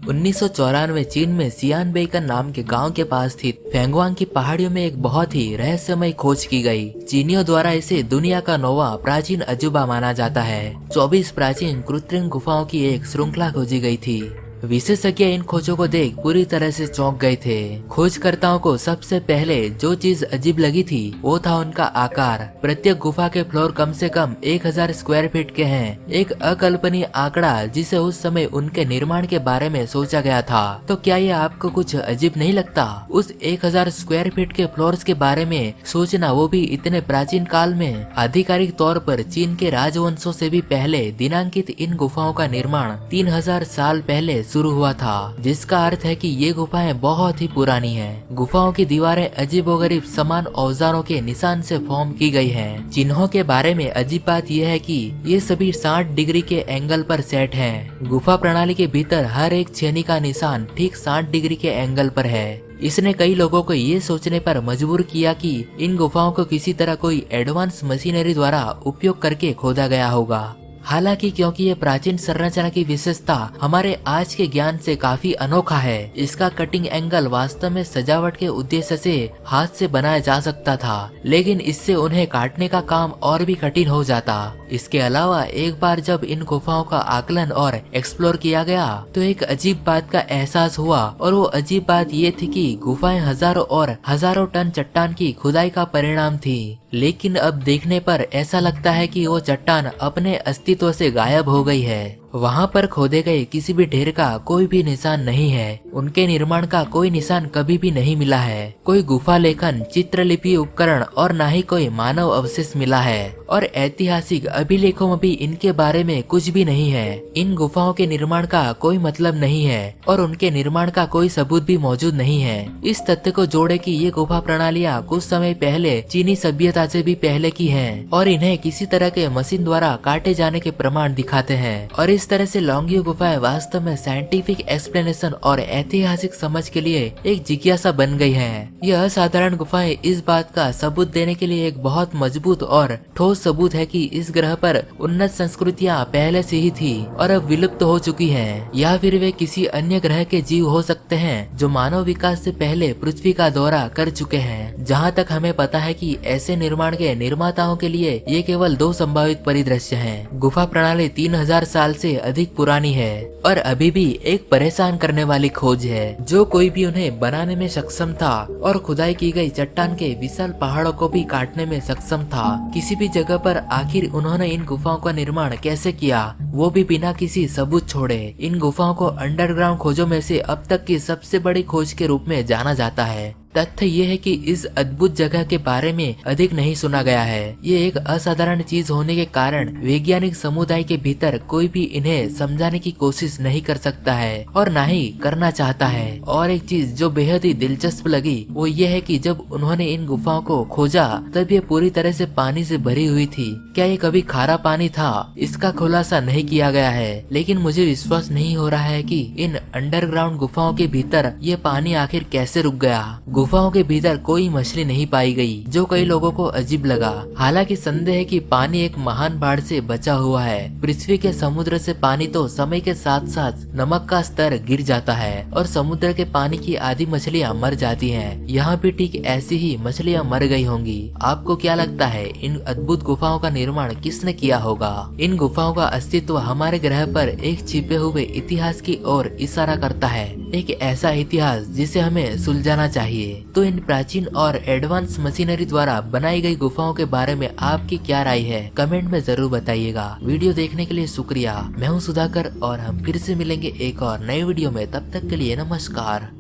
1994 चीन में सियानबेइकन नाम के गांव के पास स्थित फेंगवांग की पहाड़ियों में एक बहुत ही रहस्यमय खोज की गई। चीनियों द्वारा इसे दुनिया का 9वां प्राचीन अजूबा माना जाता है। 24 प्राचीन कृत्रिम गुफाओं की एक श्रृंखला खोजी गई थी। विशेषज्ञ इन खोजों को देख पूरी तरह से चौंक गए थे। खोजकर्ताओं को सबसे पहले जो चीज अजीब लगी थी वो था उनका आकार। प्रत्येक गुफा के फ्लोर कम से कम 1000 स्क्वायर फीट के हैं, एक अकल्पनीय आंकड़ा जिसे उस समय उनके निर्माण के बारे में सोचा गया था। तो क्या ये आपको कुछ अजीब नहीं लगता? उस 1000 स्क्वायर फीट के फ्लोर्स के बारे में सोचना, वो भी इतने प्राचीन काल में। आधिकारिक तौर पर चीन के राजवंशों से भी पहले दिनांकित इन गुफाओं का निर्माण 3000 साल पहले शुरू हुआ था, जिसका अर्थ है कि ये गुफाएं बहुत ही पुरानी हैं। गुफाओं की दीवारें अजीबोगरीब समान औजारों के निशान से फॉर्म की गई हैं। चिन्हों के बारे में अजीब बात यह है कि ये सभी 60 डिग्री के एंगल पर सेट हैं। गुफा प्रणाली के भीतर हर एक छेनी का निशान ठीक 60 डिग्री के एंगल पर है। इसने कई लोगों को ये सोचने पर मजबूर किया कि इन गुफाओं को किसी तरह कोई एडवांस मशीनरी द्वारा उपयोग करके खोदा गया होगा। हालांकि क्योंकि ये प्राचीन संरचना की विशेषता हमारे आज के ज्ञान से काफी अनोखा है, इसका कटिंग एंगल वास्तव में सजावट के उद्देश्य से हाथ से बनाया जा सकता था, लेकिन इससे उन्हें काटने का काम और भी कठिन हो जाता। इसके अलावा एक बार जब इन गुफाओं का आकलन और एक्सप्लोर किया गया तो एक अजीब बात का एहसास हुआ, और वो अजीब बात ये थी कि गुफाएं हजारों और हजारों टन चट्टान की खुदाई का परिणाम थी। लेकिन अब देखने पर ऐसा लगता है कि वो चट्टान अपने अस्तित्व से गायब हो गई है। वहाँ पर खोदे गए किसी भी ढेर का कोई भी निशान नहीं है। उनके निर्माण का कोई निशान कभी भी नहीं मिला है। कोई गुफा लेखन, चित्रलिपि उपकरण और न ही कोई मानव अवशेष मिला है, और ऐतिहासिक अभिलेखों में भी इनके बारे में कुछ भी नहीं है। इन गुफाओं के निर्माण का कोई मतलब नहीं है और उनके निर्माण का कोई सबूत भी मौजूद नहीं है। इस तथ्य को जोड़े कि ये गुफा प्रणालियाँ कुछ समय पहले चीनी सभ्यता से भी पहले की हैं, और इन्हें किसी तरह के मशीन द्वारा काटे जाने के प्रमाण दिखाते हैं। और इस तरह से लोंगियो गुफाएं वास्तव में साइंटिफिक एक्सप्लेनेशन और ऐतिहासिक समझ के लिए एक जिज्ञासा बन गई हैं। यह असाधारण गुफाएं इस बात का सबूत देने के लिए एक बहुत मजबूत और ठोस सबूत है कि इस ग्रह पर उन्नत संस्कृतियां पहले से ही थी और अब विलुप्त हो चुकी हैं, या फिर वे किसी अन्य ग्रह के जीव हो सकते हैं जो मानव विकास से पहले पृथ्वी का दौरा कर चुके हैं। जहाँ तक हमें पता है कि ऐसे निर्माण के निर्माताओं के लिए ये केवल 2 संभावित परिदृश्य हैं। गुफा प्रणाली 3000 साल से अधिक पुरानी है और अभी भी एक परेशान करने वाली खोज है। जो कोई भी उन्हें बनाने में सक्षम था और खुदाई की गई चट्टान के विशाल पहाड़ों को भी काटने में सक्षम था। किसी भी जगह पर आखिर उन्होंने इन गुफाओं का निर्माण कैसे किया, वो भी बिना किसी सबूत छोड़े। इन गुफाओं को अंडरग्राउंड खोजों में से अब तक की सबसे बड़ी खोज के रूप में जाना जाता है। तथ्य ये है कि इस अद्भुत जगह के बारे में अधिक नहीं सुना गया है। ये एक असाधारण चीज होने के कारण वैज्ञानिक समुदाय के भीतर कोई भी इन्हें समझाने की कोशिश नहीं कर सकता है और ना ही करना चाहता है। और एक चीज जो बेहद ही दिलचस्प लगी वो ये है कि जब उन्होंने इन गुफाओं को खोजा तब ये पूरी तरह से पानी से भरी हुई थी। क्या ये कभी खारा पानी था? इसका खुलासा नहीं किया गया है, लेकिन मुझे विश्वास नहीं हो रहा है कि इन अंडरग्राउंड गुफाओं के भीतर ये पानी आखिर कैसे रुक गया। गुफाओं के भीतर कोई मछली नहीं पाई गई, जो कई लोगों को अजीब लगा। हालांकि संदेह है कि पानी एक महान बाढ़ से बचा हुआ है। पृथ्वी के समुद्र से पानी तो समय के साथ साथ नमक का स्तर गिर जाता है और समुद्र के पानी की आधी मछलियां मर जाती हैं। यहाँ भी ठीक ऐसी ही मछलियां मर गई होंगी। आपको क्या लगता है इन अद्भुत गुफाओं का निर्माण किसने किया होगा? इन गुफाओं का अस्तित्व हमारे ग्रह पर एक छिपे हुए इतिहास की ओर इशारा करता है, एक ऐसा इतिहास जिसे हमें सुलझाना चाहिए। तो इन प्राचीन और एडवांस मशीनरी द्वारा बनाई गई गुफाओं के बारे में आपकी क्या राय है? कमेंट में जरूर बताइएगा। वीडियो देखने के लिए शुक्रिया। मैं हूँ सुधाकर और हम फिर से मिलेंगे एक और नए वीडियो में। तब तक के लिए नमस्कार।